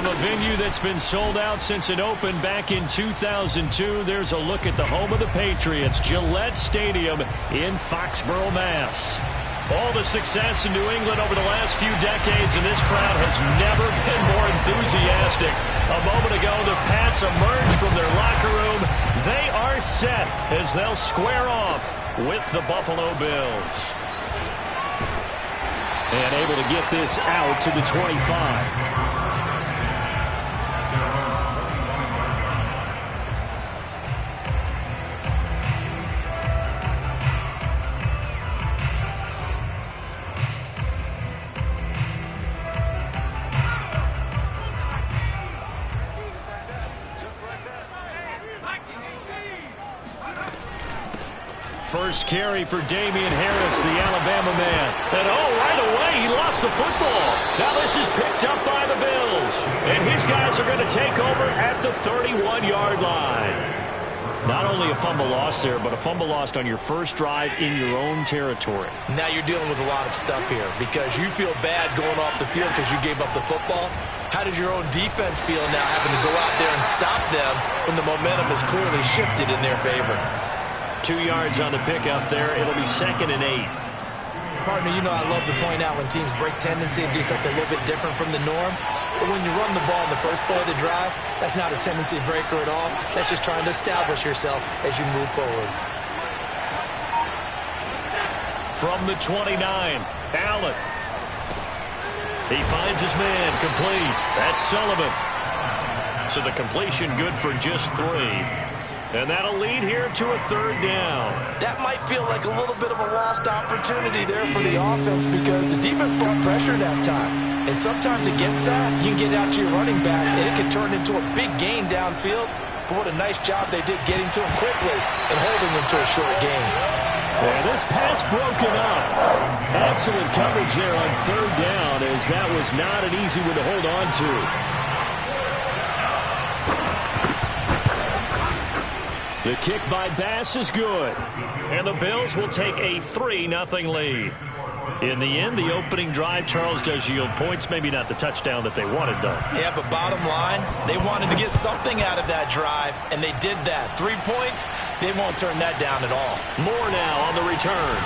From a venue that's been sold out since it opened back in 2002, there's a look at the home of the Patriots, Gillette Stadium in Foxborough, Mass. All the success in New England over the last few decades, and this crowd has never been more enthusiastic. A moment ago, the Pats emerged from their locker room. They are set as they'll square off with the Buffalo Bills. And able to get this out to the 25. First carry for Damian Harris, the Alabama man. And right away, he lost the football. Now this is picked up by the Bills. And his guys are going to take over at the 31-yard line. Not only a fumble loss there, but a fumble lost on your first drive in your own territory. Now you're dealing with a lot of stuff here because you feel bad going off the field because you gave up the football. How does your own defense feel now having to go out there and stop them when the momentum is clearly shifted in their favor? 2 yards on the pickup there. It'll be 2nd and 8. Partner, you know I love to point out when teams break tendency and do something a little bit different from the norm. But when you run the ball in the first play of the drive, that's not a tendency breaker at all. That's just trying to establish yourself as you move forward. From the 29, Allen. He finds his man, complete. That's Sullivan. So the completion good for just 3. And that'll lead here to a 3rd down. That might feel like a little bit of a lost opportunity there for the offense because the defense brought pressure that time. And sometimes against that, you can get out to your running back, and it can turn into a big gain downfield. But what a nice job they did getting to him quickly and holding him to a short gain. And this pass broken up. Excellent coverage there on 3rd down, as that was not an easy one to hold on to. The kick by Bass is good. And the Bills will take a 3-0 lead. In the end, the opening drive, Charles, does yield points. Maybe not the touchdown that they wanted, though. Yeah, but bottom line, they wanted to get something out of that drive, and they did that. 3 points, they won't turn that down at all. More now on the return.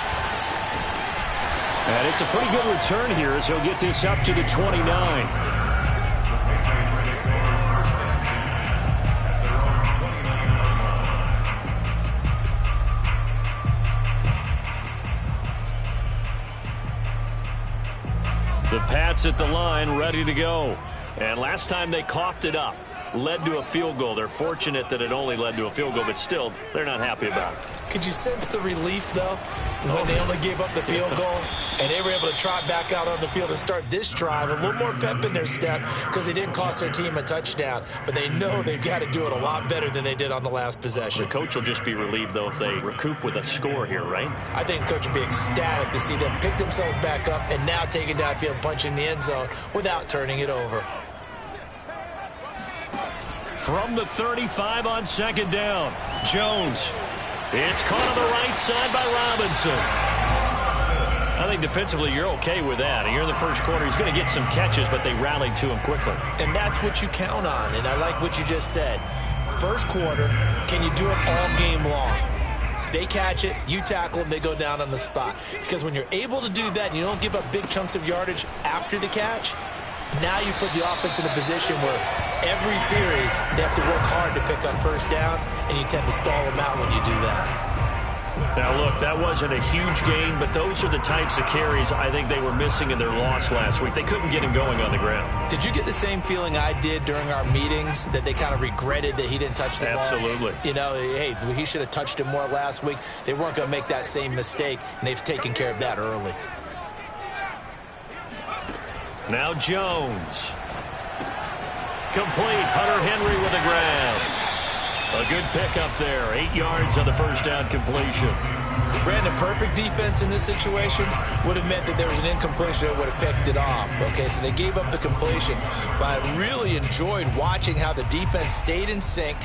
And it's a pretty good return here as he'll get this up to the 29. The Pats at the line, ready to go. And last time they coughed it up, led to a field goal. They're fortunate that it only led to a field goal, but still, they're not happy about it. Could you sense the relief, though, when they only gave up the field goal and they were able to trot back out on the field and start this drive? A little more pep in their step because they didn't cost their team a touchdown, but they know they've got to do it a lot better than they did on the last possession. The coach will just be relieved, though, if they recoup with a score here, right? I think the coach will be ecstatic to see them pick themselves back up and now take it downfield, punching the end zone without turning it over. From the 35 on 2nd down, Jones. It's caught on the right side by Robinson. I think defensively you're okay with that. And you're in the first quarter. He's going to get some catches, but they rallied to him quickly. And that's what you count on. And I like what you just said. First quarter, can you do it all game long? They catch it, you tackle them, they go down on the spot. Because when you're able to do that and you don't give up big chunks of yardage after the catch, now you put the offense in a position where every series they have to work hard to pick up first downs, and you tend to stall them out when you do that. Now, look, that wasn't a huge gain, but those are the types of carries I think they were missing in their loss last week. They couldn't get him going on the ground. Did you get the same feeling I did during our meetings, that they kind of regretted that he didn't touch the ball? Absolutely. You know, hey, he should have touched him more last week. They weren't going to make that same mistake, and they've taken care of that early. Now Jones. Complete. Hunter Henry with a grab. A good pickup there. 8 yards on the first down completion. Brandon, perfect defense in this situation would have meant that there was an incompletion that would have picked it off. Okay, so they gave up the completion. But I really enjoyed watching how the defense stayed in sync,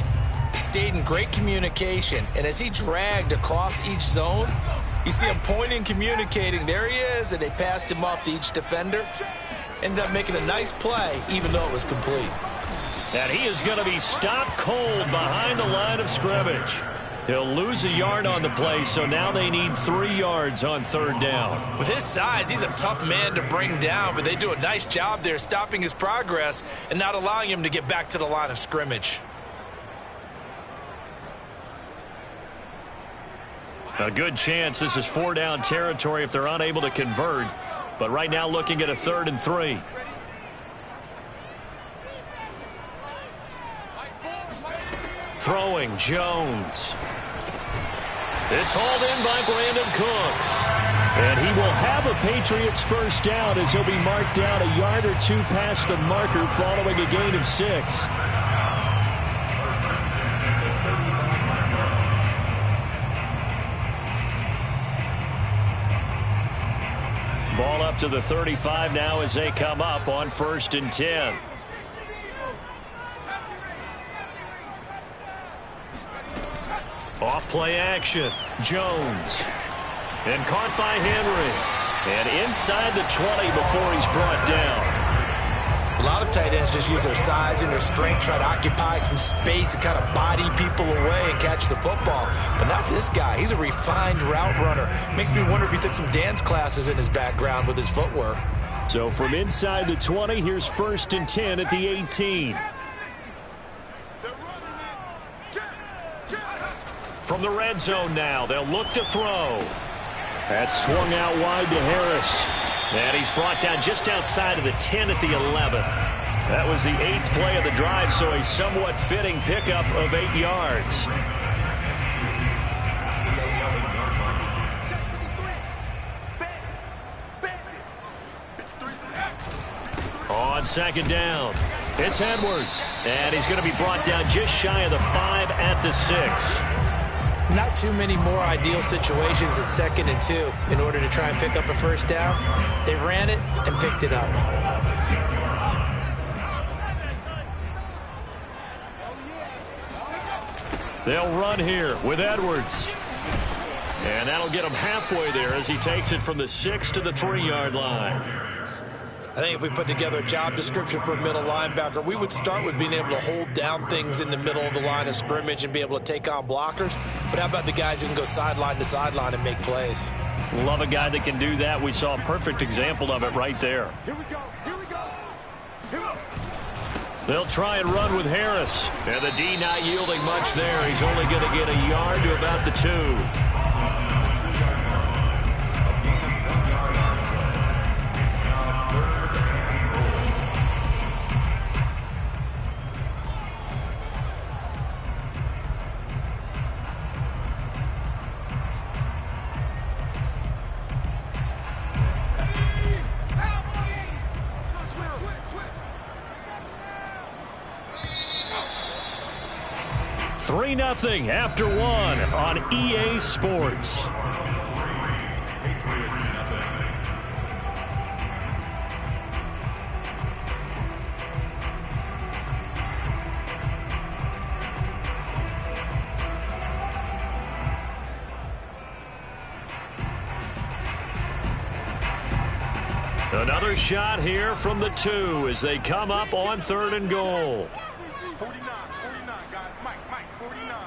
stayed in great communication. And as he dragged across each zone, you see him pointing, communicating. There he is, and they passed him off to each defender. ended up making a nice play, even though it was complete. And he is going to be stopped cold behind the line of scrimmage. He'll lose a yard on the play, so now they need 3 yards on 3rd down. With his size, he's a tough man to bring down, but they do a nice job there stopping his progress and not allowing him to get back to the line of scrimmage. A good chance this is 4-down territory if they're unable to convert. But right now looking at a 3rd and 3. Throwing, Jones. It's hauled in by Brandon Cooks. And he will have a Patriots first down as he'll be marked down a yard or 2 past the marker following a gain of 6. Ball up to the 35 now as they come up on 1st and 10. Off play action. Jones. And caught by Henry. And inside the 20 before he's brought down. A lot of tight ends just use their size and their strength, try to occupy some space and kind of body people away and catch the football. But not this guy. He's a refined route runner. Makes me wonder if he took some dance classes in his background with his footwork. So from inside the 20, here's 1st and 10 at the 18. From the red zone now, they'll look to throw. That's swung out wide to Harris. And he's brought down just outside of the 10 at the 11. That was the 8th play of the drive, so a somewhat fitting pickup of 8 yards. On 2nd down, it's Edwards. And he's going to be brought down just shy of the 5 at the 6. Not too many more ideal situations at 2nd and 2 in order to try and pick up a first down. They ran it and picked it up. They'll run here with Edwards. And that'll get him halfway there as he takes it from the 6 to the 3-yard line. I think if we put together a job description for a middle linebacker, we would start with being able to hold down things in the middle of the line of scrimmage and be able to take on blockers. But how about the guys who can go sideline to sideline and make plays? Love a guy that can do that. We saw a perfect example of it right there. Here we go. Here we go. Here we go. They'll try and run with Harris. And the D not yielding much there. He's only going to get a yard to about the 2. Nothing after 1 on EA Sports. Another shot here from the 2 as they come up on 3rd and goal. 49, guys. Mike, 49.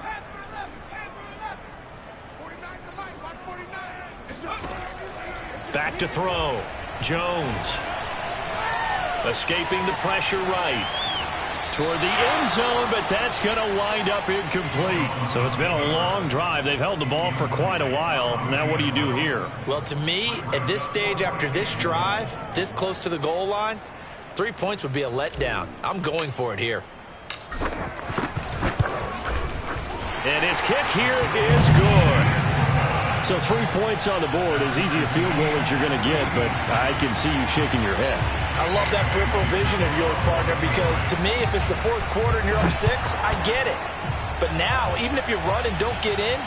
49 to Mike, watch 49. Back to throw. Jones. Escaping the pressure right. Toward the end zone, but that's going to wind up incomplete. So it's been a long drive. They've held the ball for quite a while. Now what do you do here? Well, to me, at this stage after this drive, this close to the goal line, 3 points would be a letdown. I'm going for it here. And his kick here is good. So 3 points on the board, as easy a field goal as you're going to get, but I can see you shaking your head. I love that peripheral vision of yours, partner, because to me, if it's the 4th quarter and you're up 6, I get it. But now, even if you run and don't get in,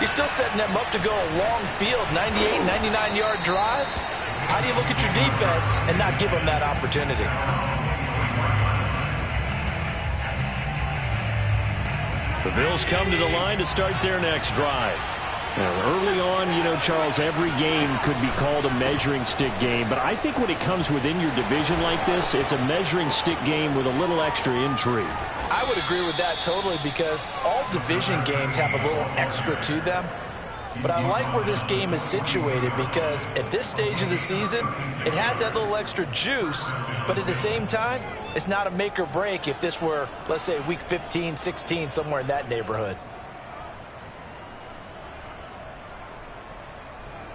you're still setting them up to go a long field, 98, 99-yard drive. How do you look at your defense and not give them that opportunity? The Bills come to the line to start their next drive. Well, early on, you know, Charles, every game could be called a measuring stick game. But I think when it comes within your division like this, it's a measuring stick game with a little extra intrigue. I would agree with that totally, because all division games have a little extra to them. But I like where this game is situated, because at this stage of the season, it has that little extra juice, but at the same time, it's not a make or break if this were, let's say, week 15, 16, somewhere in that neighborhood.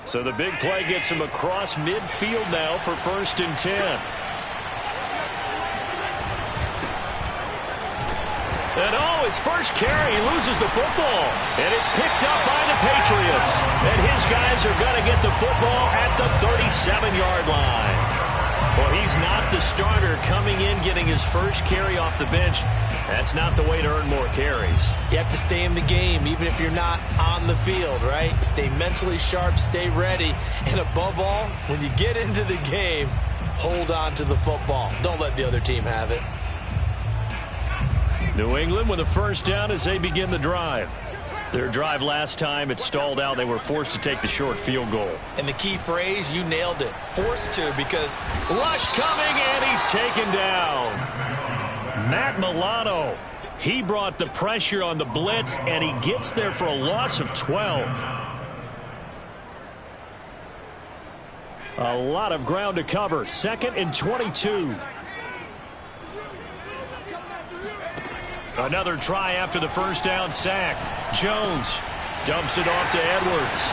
So the big play gets him across midfield now for 1st and 10. And his first carry, he loses the football. And it's picked up by the Patriots. And his guys are going to get the football at the 37-yard line. Well, he's not the starter coming in, getting his first carry off the bench. That's not the way to earn more carries. You have to stay in the game, even if you're not on the field, right? Stay mentally sharp, stay ready. And above all, when you get into the game, hold on to the football. Don't let the other team have it. New England with a first down as they begin the drive. Their drive last time, it stalled out. They were forced to take the short field goal. And the key phrase, you nailed it. Forced to, because rush coming, and he's taken down. Matt Milano, he brought the pressure on the blitz, and he gets there for a loss of 12. A lot of ground to cover. 2nd and 22. Another try after the first down sack. Jones dumps it off to Edwards.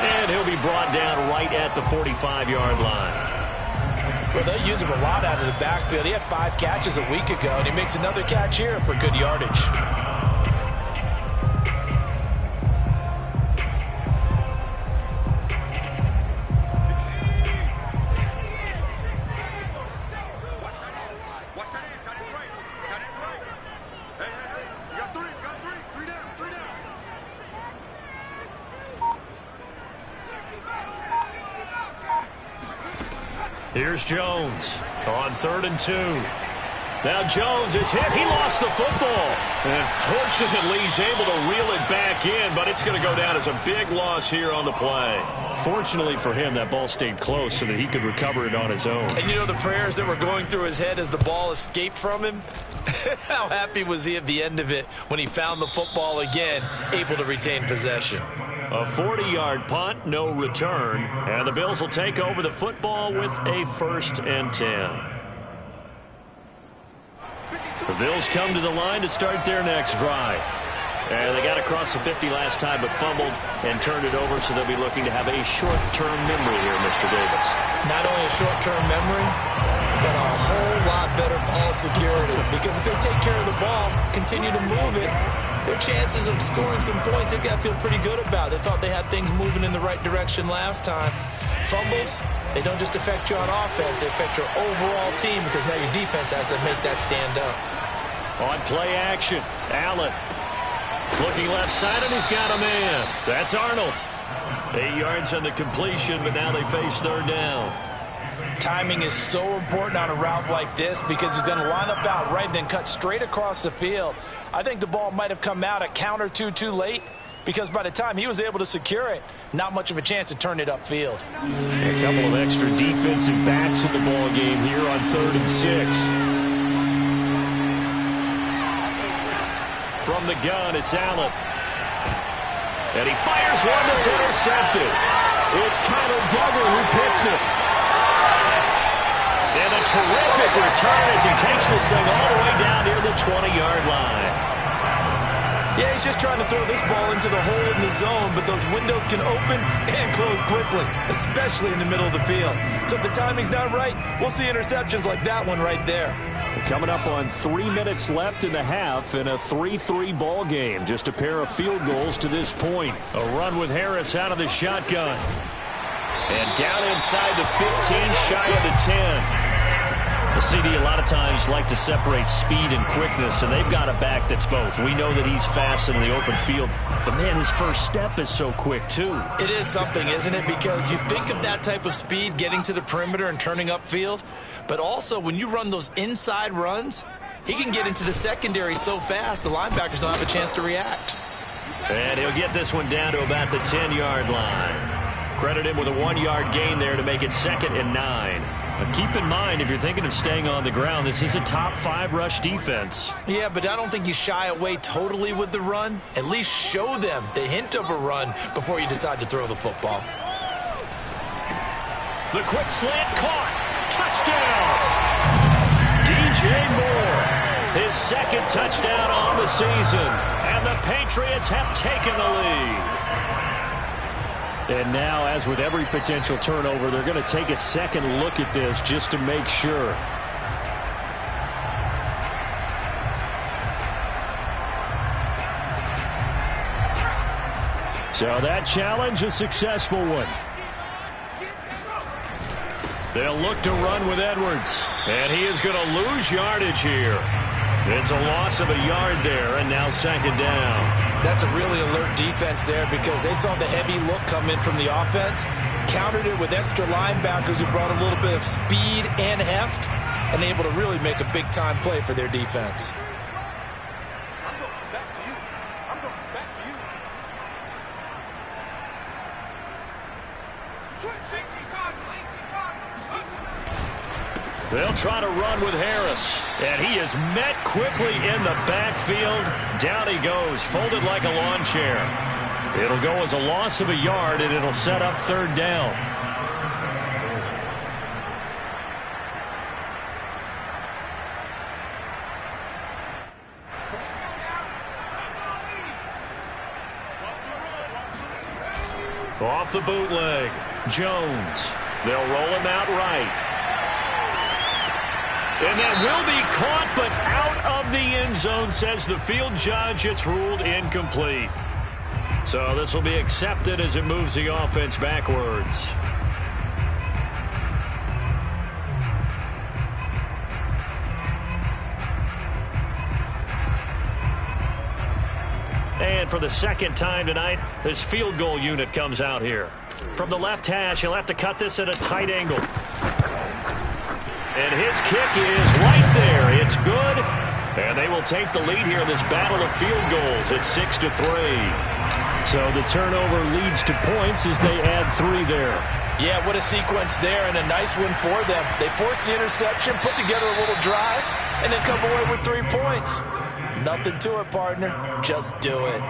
And he'll be brought down right at the 45-yard line. Well, they use him a lot out of the backfield. He had 5 catches a week ago, and he makes another catch here for good yardage. Here's Jones on 3rd and 2. Now Jones is hit. He lost the football. And fortunately, he's able to reel it back in, but it's going to go down as a big loss here on the play. Fortunately for him, that ball stayed close so that he could recover it on his own. And you know the prayers that were going through his head as the ball escaped from him? How happy was he at the end of it when he found the football again, able to retain possession? A 40-yard punt, no return, and the Bills will take over the football with a 1st and 10. The Bills come to the line to start their next drive. And they got across the 50 last time, but fumbled and turned it over, so they'll be looking to have a short-term memory here, Mr. Davis. Not only a short-term memory, but a whole lot better ball security. Because if they take care of the ball, continue to move it, their chances of scoring some points, they've got to feel pretty good about. They thought they had things moving in the right direction last time. Fumbles, they don't just affect you on offense, they affect your overall team, because now your defense has to make that stand up. On play action, Allen looking left side, and he's got a man. That's Arnold. 8 yards on the completion, but now they face 3rd down. Timing is so important on a route like this, because he's going to line up out right, then cut straight across the field. I think the ball might have come out a count or two too late, because by the time he was able to secure it, not much of a chance to turn it upfield. A couple of extra defensive backs in the ball game here on 3rd and 6. From the gun, it's Allen. And he fires one that's intercepted. It's Kyler Duggar who picks it. And a terrific return as he takes this thing all the way down near the 20-yard line. Yeah, he's just trying to throw this ball into the hole in the zone, but those windows can open and close quickly, especially in the middle of the field. So if the timing's not right, we'll see interceptions like that one right there. Coming up on 3 minutes left in the half in a 3-3 ball game. Just a pair of field goals to this point. A run with Harris out of the shotgun. And down inside the 15, shy of the 10. The CD a lot of times like to separate speed and quickness, and they've got a back that's both. We know that he's fast in the open field, but man, his first step is so quick too. It is something, isn't it? Because you think of that type of speed getting to the perimeter and turning upfield, but also when you run those inside runs, he can get into the secondary so fast the linebackers don't have a chance to react. And he'll get this one down to about the 10-yard line. Credit him with a 1-yard gain there to make it 2nd and 9. But keep in mind, if you're thinking of staying on the ground, this is a top 5 rush defense. Yeah, but I don't think you shy away totally with the run. At least show them the hint of a run before you decide to throw the football. The quick slant caught. Touchdown! DJ Moore, his 2nd touchdown on the season. And the Patriots have taken the lead. And now, as with every potential turnover, they're going to take a second look at this just to make sure. So that challenge, a successful one. They'll look to run with Edwards. And he is going to lose yardage here. It's a loss of a yard there, and now 2nd down. That's a really alert defense there because they saw the heavy look come in from the offense, countered it with extra linebackers who brought a little bit of speed and heft, and able to really make a big-time play for their defense. I'm going back to you. I'm going back to you. They'll try to run with Harris. And he is met quickly in the backfield. Down he goes, folded like a lawn chair. It'll go as a loss of a yard, and it'll set up 3rd down. Off the bootleg. Jones. They'll roll him out right. And that will be caught, but out of the end zone, says the field judge. It's ruled incomplete. So this will be accepted as it moves the offense backwards. And for the 2nd time tonight, this field goal unit comes out here. From the left hash, he'll have to cut this at a tight angle. And his kick is right there. It's good. And they will take the lead here in this battle of field goals at 6-3. So the turnover leads to points as they add 3 there. Yeah, what a sequence there, and a nice one for them. They force the interception, put together a little drive, and then come away with 3 points. Nothing to it, partner. Just do it.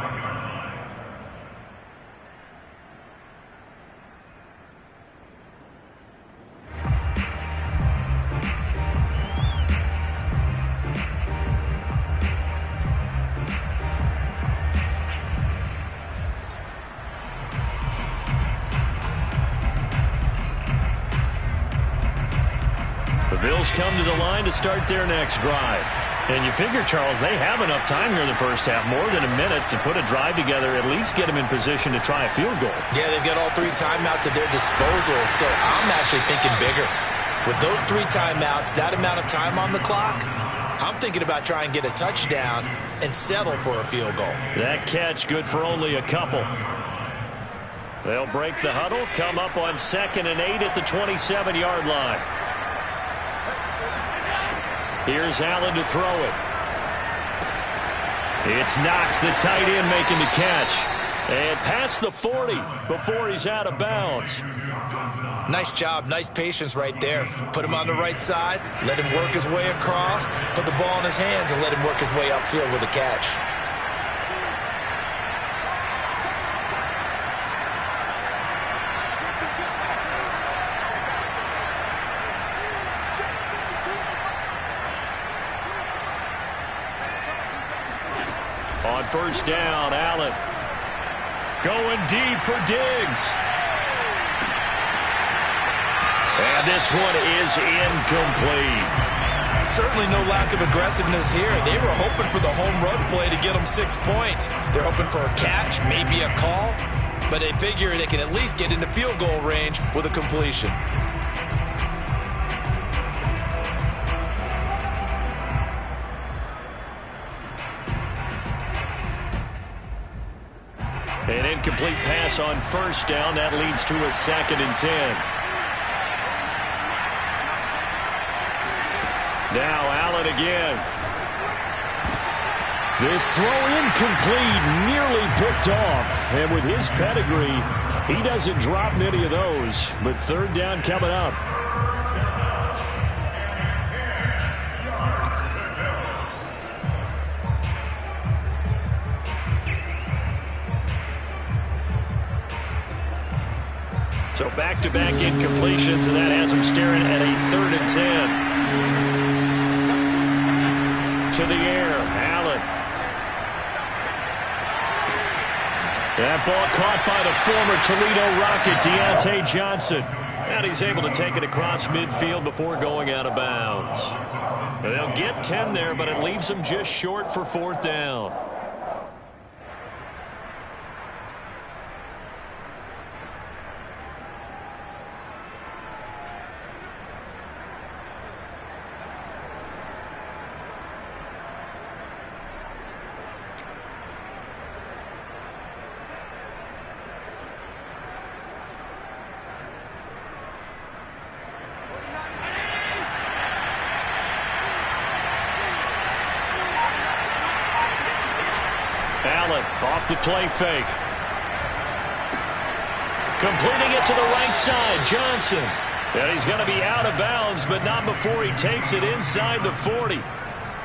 Bills come to the line to start their next drive. And you figure, Charles, they have enough time here in the first half, more than a minute, to put a drive together, at least get them in position to try a field goal. Yeah, they've got all 3 timeouts at their disposal, so I'm actually thinking bigger. With those 3 timeouts, that amount of time on the clock, I'm thinking about trying to get a touchdown and settle for a field goal. That catch good for only a couple. They'll break the huddle, come up on 2nd and 8 at the 27-yard line. Here's Allen to throw it. It's Knox, the tight end, making the catch. And past the 40 before he's out of bounds. Nice job, nice patience right there. Put him on the right side, let him work his way across, put the ball in his hands, and let him work his way upfield with a catch. On 1st down, Allen going deep for Diggs. And this one is incomplete. Certainly no lack of aggressiveness here. They were hoping for the home run play to get them 6 points. They're hoping for a catch, maybe a call, but they figure they can at least get into field goal range with a completion. An incomplete pass on 1st down. That leads to a 2nd and 10. Now Allen again. This throw incomplete, nearly put picked off. And with his pedigree, he doesn't drop many of those. But third down coming up. So back-to-back incompletions, and that has him staring at a 3rd and 10. To the air, Allen. That ball caught by the former Toledo Rocket, Deontay Johnson. And he's able to take it across midfield before going out of bounds. They'll get 10 there, but it leaves them just short for 4th down. Allen off the play fake. Completing it to the right side, Johnson. And he's going to be out of bounds, but not before he takes it inside the 40.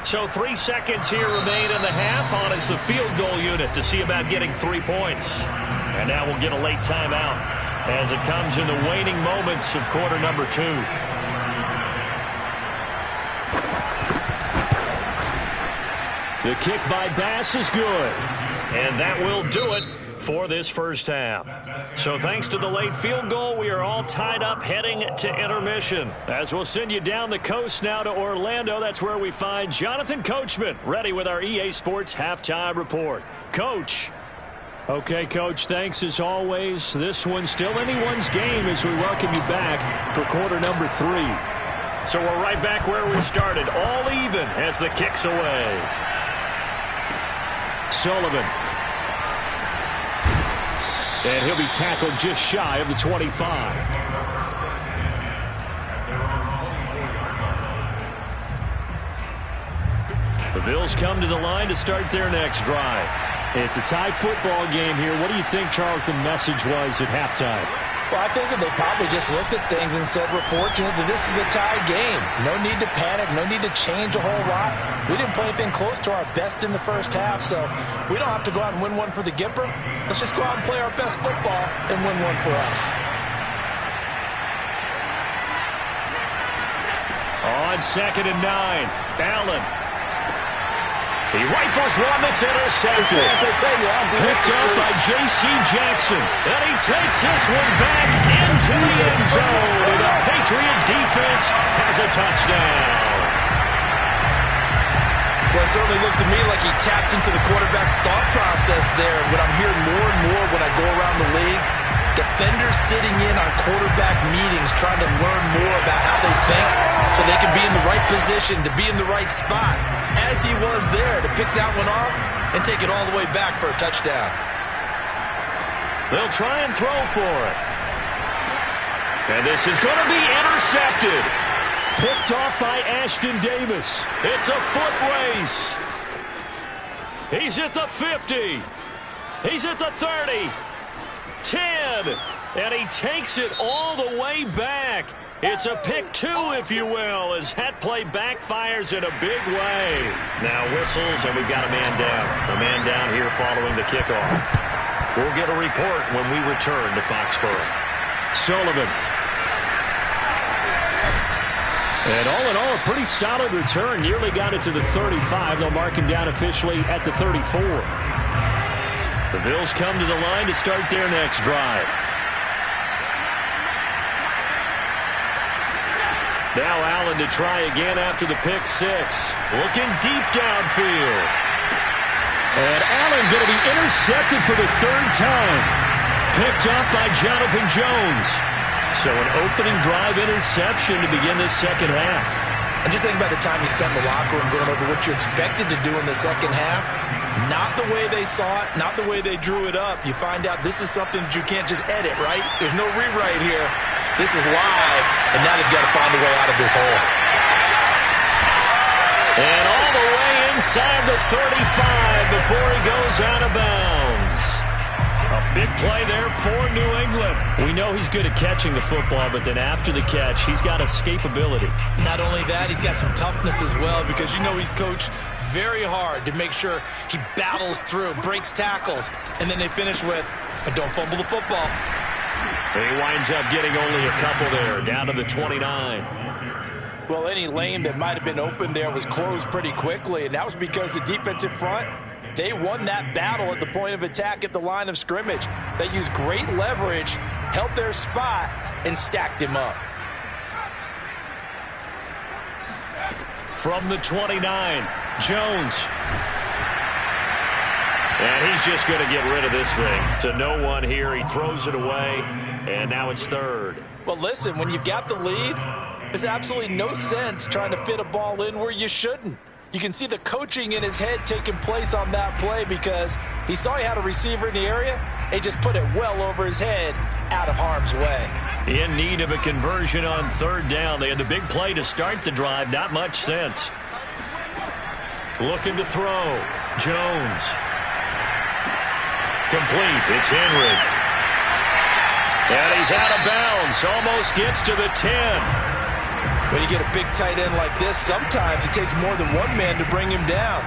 So 3 seconds here remain in the half. On is the field goal unit to see about getting 3 points. And now we'll get a late timeout as it comes in the waning moments of quarter number 2. The kick by Bass is good. And that will do it for this first half. So thanks to the late field goal, we are all tied up heading to intermission. As we'll send you down the coast now to Orlando, that's where we find Jonathan Coachman ready with our EA Sports Halftime Report. Coach. Okay, Coach, thanks as always. This one's still anyone's game as we welcome you back for quarter number 3. So we're right back where we started, all even as the kick's away. Sullivan. And he'll be tackled just shy of the 25. The Bills come to the line to start their next drive. It's a tie football game here. What do you think, Charles, the message was at halftime? Well, I think that they probably just looked at things and said, we're fortunate that this is a tie game. No need to panic. No need to change a whole lot. We didn't play anything close to our best in the first half, so we don't have to go out and win one for the Gipper. Let's just go out and play our best football and win one for us. On 2nd and 9, Allen. He rifles one that's intercepted. Picked up by J.C. Jackson. And he takes this one back into the end zone. And the Patriot defense has a touchdown. Well, it certainly looked to me like he tapped into the quarterback's thought process there. And what I'm hearing more and more when I go around the league, defenders sitting in on quarterback meetings trying to learn more about how they think so they can be in the right position to be in the right spot, as he was there to pick that one off and take it all the way back for a touchdown. They'll try and throw for it. And this is going to be intercepted. Picked off by Ashton Davis. It's a foot race. He's at the 50. He's at the 30. 10. And he takes it all the way back. It's a pick 2, if you will, as that play backfires in a big way. Now whistles, and we've got a man down. A man down here following the kickoff. We'll get a report when we return to Foxborough. Sullivan. And all in all, a pretty solid return. Nearly got it to the 35. They'll mark him down officially at the 34. The Bills come to the line to start their next drive. Now Allen to try again after the pick 6. Looking deep downfield. And Allen going to be intercepted for the 3rd time. Picked up by Jonathan Jones. So an opening drive interception to begin this second half. And just think about the time you spent in the locker room going over what you expected to do in the second half. Not the way they saw it, not the way they drew it up. You find out this is something that you can't just edit, right? There's no rewrite here. This is live, and now they've got to find a way out of this hole. And all the way inside the 35 before he goes out of bounds. Big play there for New England. We know he's good at catching the football, but then after the catch, he's got escapability. Not only that, he's got some toughness as well, because you know he's coached very hard to make sure he battles through, breaks tackles, and then they finish with, but don't fumble the football. He winds up getting only a couple there, down to the 29. Well, any lane that might have been open there was closed pretty quickly, and that was because the defensive front, they won that battle at the point of attack at the line of scrimmage. They used great leverage, held their spot, and stacked him up. From the 29, Jones. And he's just going to get rid of this thing. To no one here. He throws it away, and now it's third. Well, listen, when you've got the lead, there's absolutely no sense trying to fit a ball in where you shouldn't. You can see the coaching in his head taking place on that play, because he saw he had a receiver in the area, and he just put it well over his head out of harm's way. In need of a conversion on third down. They had the big play to start the drive. Not much sense. Looking to throw. Jones. Complete. It's Henry. And he's out of bounds. Almost gets to the 10. When you get a big tight end like this, sometimes it takes more than one man to bring him down.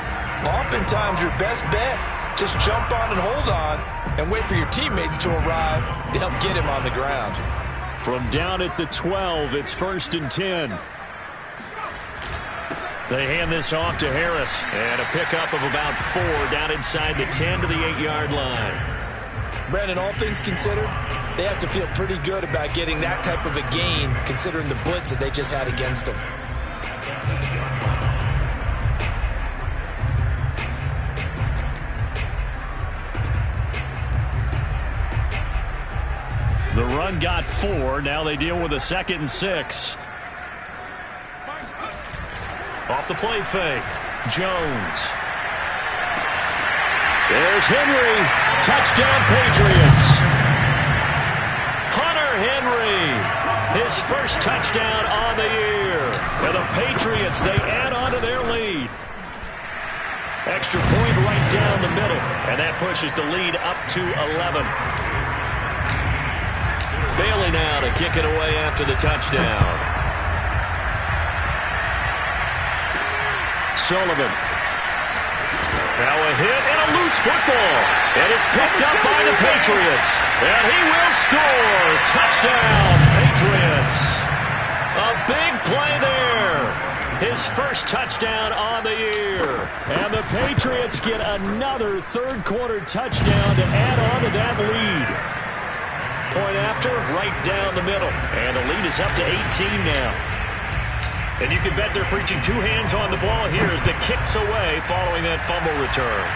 Oftentimes, your best bet, just jump on and hold on and wait for your teammates to arrive to help get him on the ground. From down at the 12, it's 1st and 10. They hand this off to Harris. And a pickup of about 4 down inside the 10 to the 8-yard line. Brandon, all things considered, they have to feel pretty good about getting that type of a gain, considering the blitz that they just had against them. The run got 4. Now they deal with a 2nd and 6. Off the play fake. Jones. There's Henry. Touchdown, Patriots. Hunter Henry. His first touchdown on the year. And the Patriots, they add on to their lead. Extra point right down the middle. And that pushes the lead up to 11. Bailey now to kick it away after the touchdown. Sullivan. Now a hit and a loose football. And it's picked up by the Patriots. And he will score. Touchdown, Patriots. A big play there. His first touchdown on the year. And the Patriots get another third-quarter touchdown to add on to that lead. Point after, right down the middle. And the lead is up to 18 now. And you can bet they're preaching 2 hands on the ball here as the kick's away following that fumble return.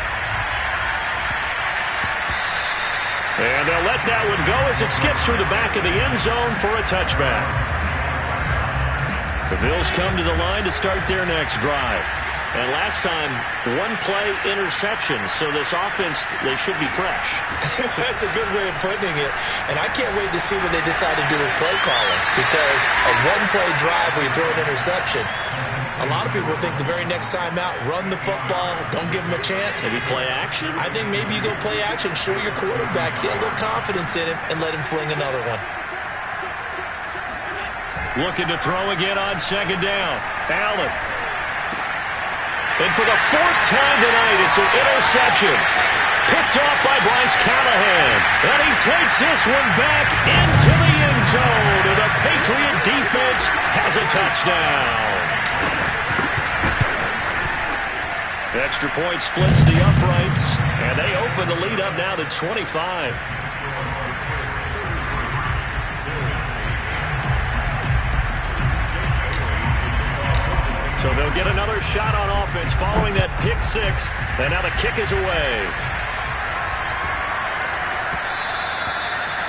And they'll let that one go as it skips through the back of the end zone for a touchback. The Bills come to the line to start their next drive. And last time, 1-play interception, so this offense, they should be fresh. That's a good way of putting it. And I can't wait to see what they decide to do with play calling, because a 1-play drive where you throw an interception, a lot of people think the very next time out, run the football, don't give them a chance. Maybe play action? I think maybe you go play action, show your quarterback, get a little confidence in him, and let him fling another one. Looking to throw again on 2nd down. Allen. And for the 4th time tonight, it's an interception. Picked off by Bryce Callahan. And he takes this one back into the end zone. And the Patriot defense has a touchdown. The extra point splits the uprights. And they open the lead up now to 25. So they'll get another shot on offense following that pick 6. And now the kick is away.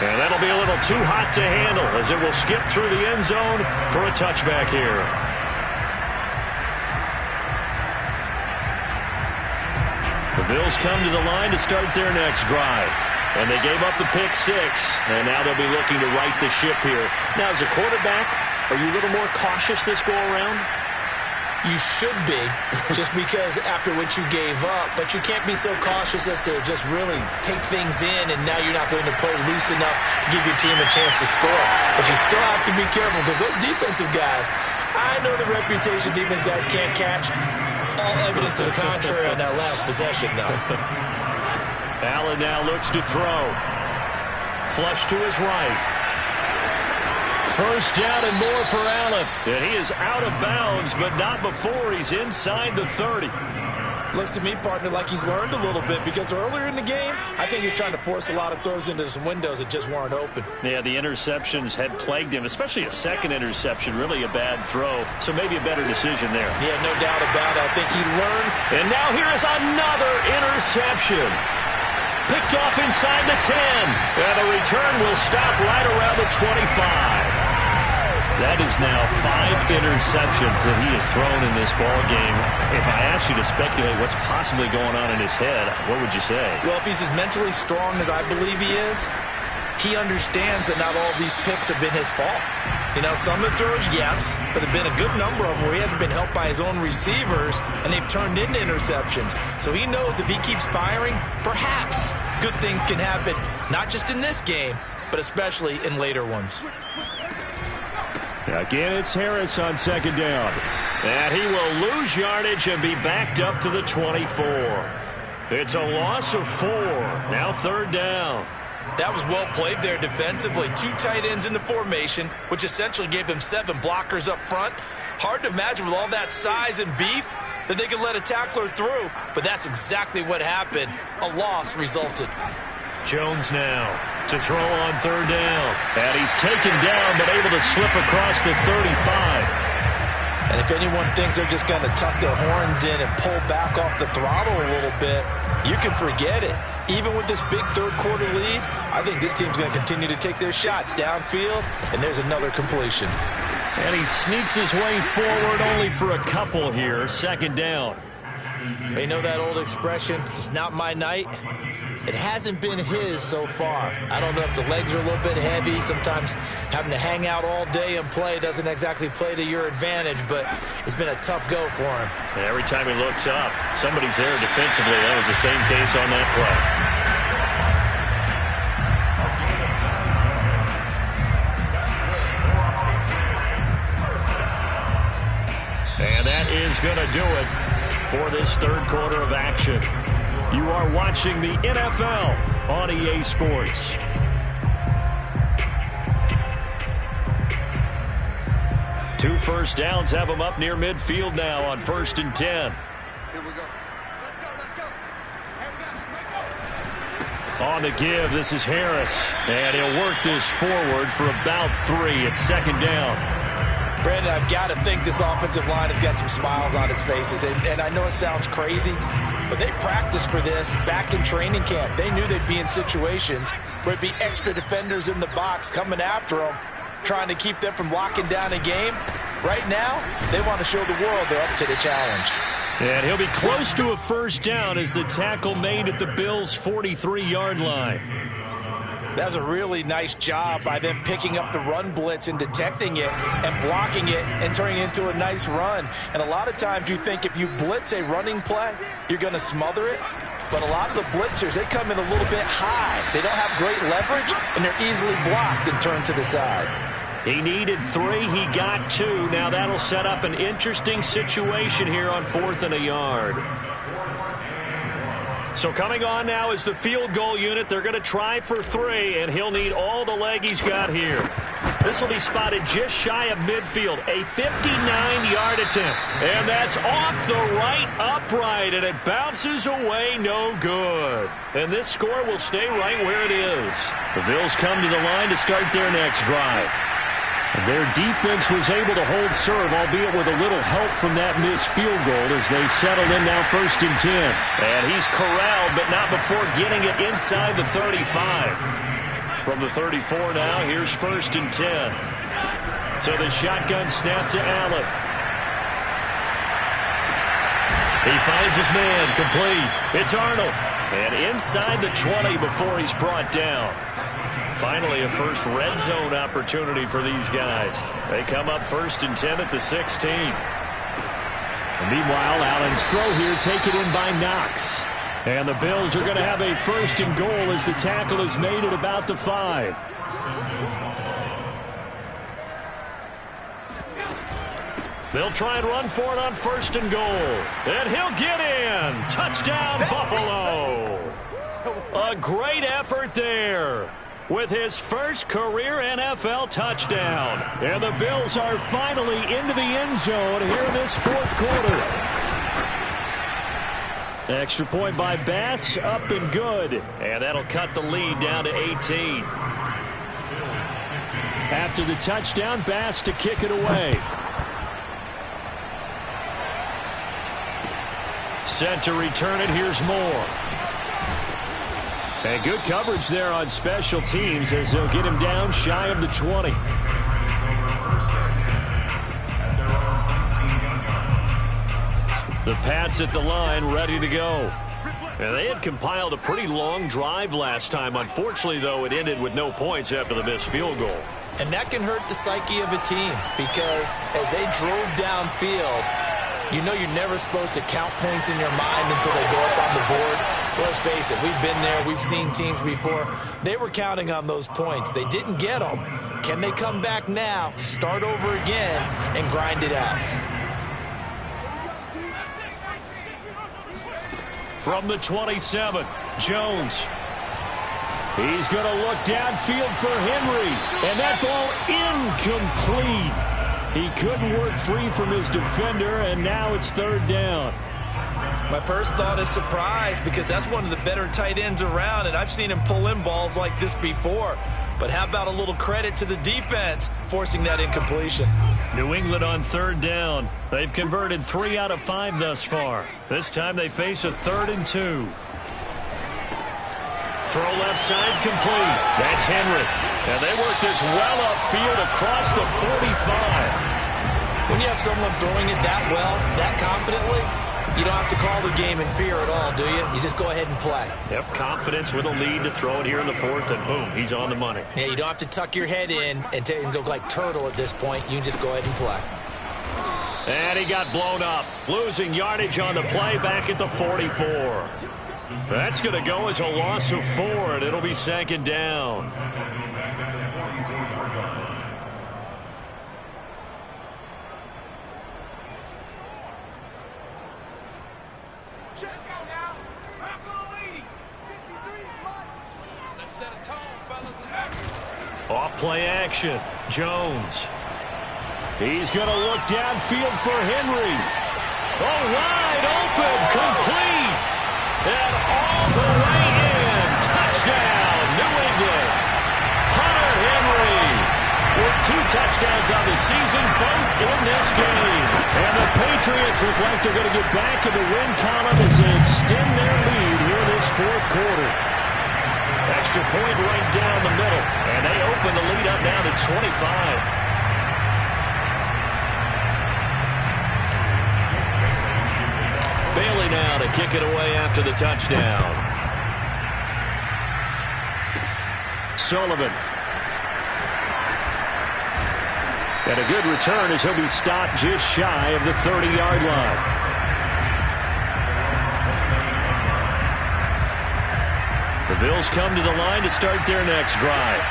And that'll be a little too hot to handle as it will skip through the end zone for a touchback here. The Bills come to the line to start their next drive. And they gave up the pick 6. And now they'll be looking to right the ship here. Now, as a quarterback, are you a little more cautious this go around? You should be, just because after what you gave up, but you can't be so cautious as to just really take things in, and now you're not going to play loose enough to give your team a chance to score. But you still have to be careful, because those defensive guys, I know the reputation defense guys can't catch. All evidence to the contrary on that last possession, though. Allen now looks to throw. Flush to his right. First down and more for Allen. And he is out of bounds, but not before he's inside the 30. Looks to me, partner, like he's learned a little bit, because earlier in the game, I think he was trying to force a lot of throws into some windows that just weren't open. Yeah, the interceptions had plagued him, especially a second interception, really a bad throw. So maybe a better decision there. Yeah, no doubt about it. I think he learned. And now here is another interception. Picked off inside the 10. And the return will stop right around the 25. That is now 5 interceptions that he has thrown in this ball game. If I asked you to speculate what's possibly going on in his head, what would you say? Well, if he's as mentally strong as I believe he is, he understands that not all of these picks have been his fault. You know, some of the throws, yes, but there have been a good number of them where he hasn't been helped by his own receivers, and they've turned into interceptions. So he knows if he keeps firing, perhaps good things can happen, not just in this game, but especially in later ones. Again, it's Harris on second down. And he will lose yardage and be backed up to the 24. It's a loss of 4. Now third down. That was well played there defensively. 2 tight ends in the formation, which essentially gave them 7 blockers up front. Hard to imagine with all that size and beef that they could let a tackler through, but that's exactly what happened. A loss resulted. Jones now to throw on third down. And he's taken down, but able to slip across the 35. And if anyone thinks they're just going to tuck their horns in and pull back off the throttle a little bit, you can forget it. Even with this big third-quarter lead, I think this team's going to continue to take their shots downfield, and there's another completion. And he sneaks his way forward only for a couple here. Second down. You know that old expression, it's not my night? It hasn't been his so far. I don't know if the legs are a little bit heavy. Sometimes having to hang out all day and play doesn't exactly play to your advantage, but it's been a tough go for him. And every time he looks up, somebody's there defensively. That was the same case on that play. And that is going to do it for this third quarter of action. You are watching the NFL on EA Sports. Two first downs have them up near midfield now on 1st and 10. Here we go. Let's go, let's go. On the give, this is Harris. And he'll work this forward for about 3 at second down. Brandon, I've got to think this offensive line has got some smiles on its faces. And I know it sounds crazy, but they practiced for this back in training camp. They knew they'd be in situations where it'd be extra defenders in the box coming after them, trying to keep them from locking down a game. Right now, they want to show the world they're up to the challenge. And he'll be close to a first down as the tackle made at the Bills' 43-yard line. That was a really nice job by them picking up the run blitz and detecting it and blocking it and turning it into a nice run. And a lot of times you think if you blitz a running play, you're going to smother it. But a lot of the blitzers, they come in a little bit high. They don't have great leverage, and they're easily blocked and turned to the side. He needed 3. He got 2. Now that'll set up an interesting situation here on 4th and a yard. So coming on now is the field goal unit. They're going to try for 3, and he'll need all the leg he's got here. This will be spotted just shy of midfield. A 59-yard attempt. And that's off the right upright, and it bounces away no good. And this score will stay right where it is. The Bills come to the line to start their next drive. And their defense was able to hold serve, albeit with a little help from that missed field goal as they settle in now 1st and 10. And he's corralled, but not before getting it inside the 35. From the 34 now, here's 1st and 10. So the shotgun snap to Allen. He finds his man, complete. It's Arnold. And inside the 20 before he's brought down. Finally, a first red zone opportunity for these guys. They come up 1st and 10 at the 16. Meanwhile, Allen's throw here taken in by Knox. And the Bills are going to have a first and goal as the tackle is made at about the 5. They'll try and run for it on first and goal. And he'll get in. Touchdown, Buffalo. A great effort there with his first career NFL touchdown. And the Bills are finally into the end zone here in this fourth quarter. Extra point by Bass, up and good. And that'll cut the lead down to 18. After the touchdown, Bass to kick it away. Set to return it. Here's Moore. And good coverage there on special teams as they'll get him down shy of the 20. The Pats at the line ready to go. And they had compiled a pretty long drive last time. Unfortunately, though, it ended with no points after the missed field goal. And that can hurt the psyche of a team because as they drove downfield, you know you're never supposed to count points in your mind until they go up on the board. But let's face it, we've been there. We've seen teams before. They were counting on those points. They didn't get them. Can they come back now, start over again, and grind it out? From the 27, Jones. He's going to look downfield for Henry. And that ball incomplete. He couldn't work free from his defender, and now it's third down. My first thought is surprise because that's one of the better tight ends around, and I've seen him pull in balls like this before. But how about a little credit to the defense forcing that incompletion? New England on third down. They've converted 3 out of 5 thus far. This time they face a 3rd and 2. Throw left side complete. That's Henry. And they work this well upfield across the 45. When you have someone throwing it that well, that confidently, you don't have to call the game in fear at all, do you? You just go ahead and play. Yep, confidence with a lead to throw it here in the 4th, and boom, he's on the money. Yeah, you don't have to tuck your head in and go like turtle at this point. You can just go ahead and play. And he got blown up. Losing yardage on the play back at the 44. That's going to go as a loss of 4, and it'll be 2nd down. Off play action. Jones. He's going to look downfield for Henry. Oh, wide open. Complete. And all the way in. Touchdown, New England. Hunter Henry with 2 touchdowns on the season, both in this game. And the Patriots look like they're going to get back in the win column as they extend their lead here in this 4th quarter. Extra point right down the middle. And they open the lead up now to 25. Bailey now to kick it away after the touchdown. Sullivan. And a good return as he'll be stopped just shy of the 30-yard line. The Bills come to the line to start their next drive.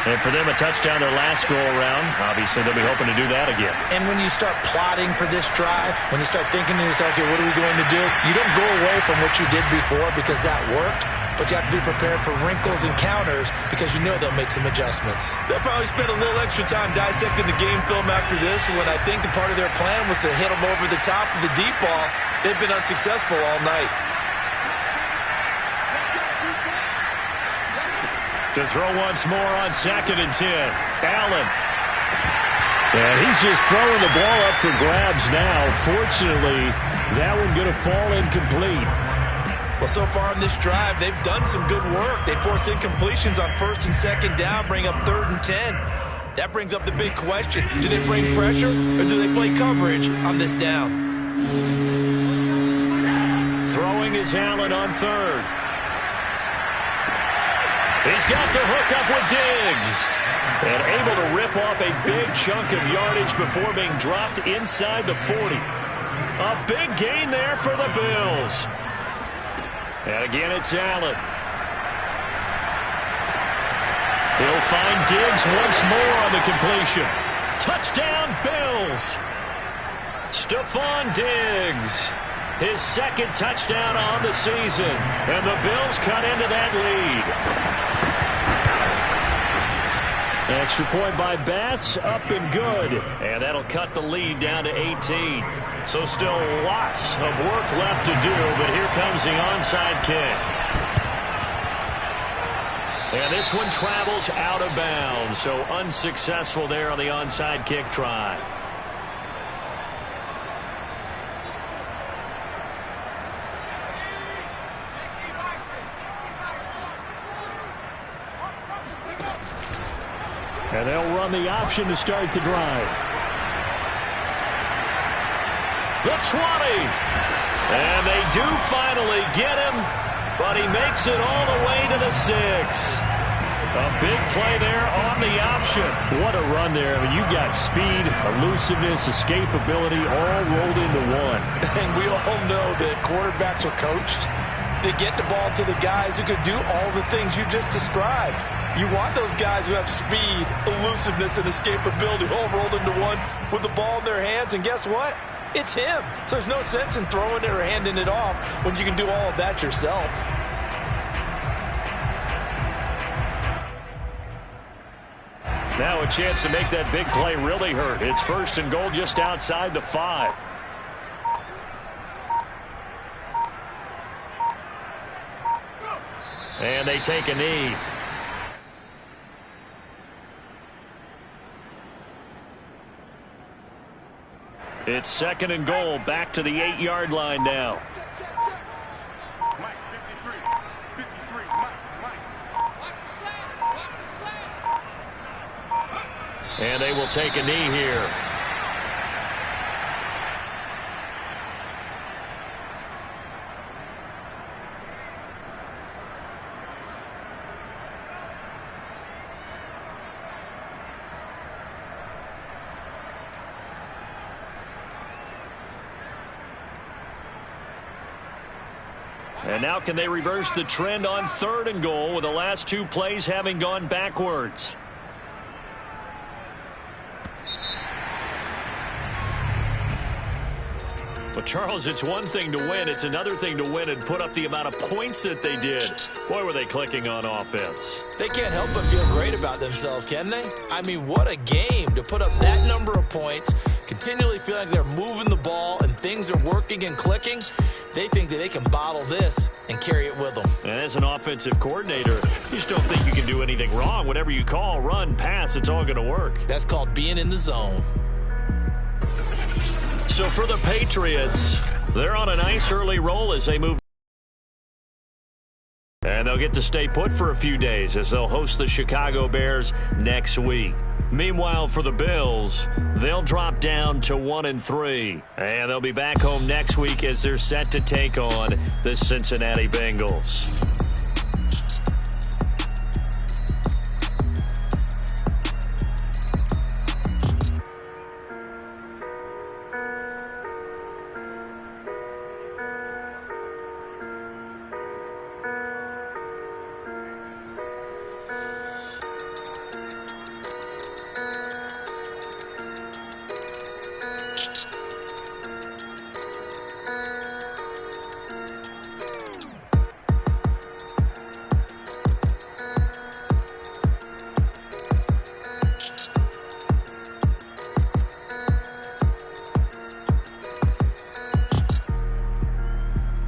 And for them, a touchdown their last go-around. Obviously, they'll be hoping to do that again. And when you start plotting for this drive, when you start thinking to yourself, okay, what are we going to do? You don't go away from what you did before because that worked, but you have to be prepared for wrinkles and counters because you know they'll make some adjustments. They'll probably spend a little extra time dissecting the game film after this when I think the part of their plan was to hit them over the top of the deep ball. They've been unsuccessful all night. To throw once more on 2nd and 10. Allen. And he's just throwing the ball up for grabs now. Fortunately, that one going to fall incomplete. Well, so far in this drive, they've done some good work. They force incompletions on 1st and 2nd down, bring up 3rd and 10. That brings up the big question. Do they bring pressure or do they play coverage on this down? Throwing is Allen on 3rd. He's got the hook up with Diggs. And able to rip off a big chunk of yardage before being dropped inside the 40. A big gain there for the Bills. And again, it's Allen. He'll find Diggs once more on the completion. Touchdown, Bills. Stephon Diggs. His second touchdown on the season. And the Bills cut into that lead. Extra point by Bass, up and good. And that'll cut the lead down to 18. So still lots of work left to do, but here comes the onside kick. And this one travels out of bounds, so unsuccessful there on the onside kick try. And they'll run the option to start the drive. The 20. And they do finally get him, but he makes it all the way to the 6. A big play there on the option. What a run there. I mean, you got speed, elusiveness, escapability all rolled into one. And we all know that quarterbacks are coached to get the ball to the guys who can do all the things you just described. You want those guys who have speed, elusiveness, and escapability all rolled into one with the ball in their hands. And guess what? It's him. So there's no sense in throwing it or handing it off when you can do all of that yourself. Now a chance to make that big play really hurt. It's 1st and goal just outside the 5. And they take a knee. It's 2nd and goal, back to the 8-yard line now. Mike, 53. 53, Mike. And they will take a knee here. And now can they reverse the trend on 3rd and goal with the last 2 plays having gone backwards? But, Charles, it's one thing to win. It's another thing to win and put up the amount of points that they did. Boy, were they clicking on offense. They can't help but feel great about themselves, can they? I mean, what a game to put up that number of points, continually feel like they're moving the ball and things are working and clicking. They think that they can bottle this and carry it with them. And as an offensive coordinator, you just don't think you can do anything wrong. Whatever you call, run, pass, it's all going to work. That's called being in the zone. So for the Patriots, they're on a nice early roll as they move. And they'll get to stay put for a few days as they'll host the Chicago Bears next week. Meanwhile, for the Bills, they'll drop down to 1-3. And they'll be back home next week as they're set to take on the Cincinnati Bengals.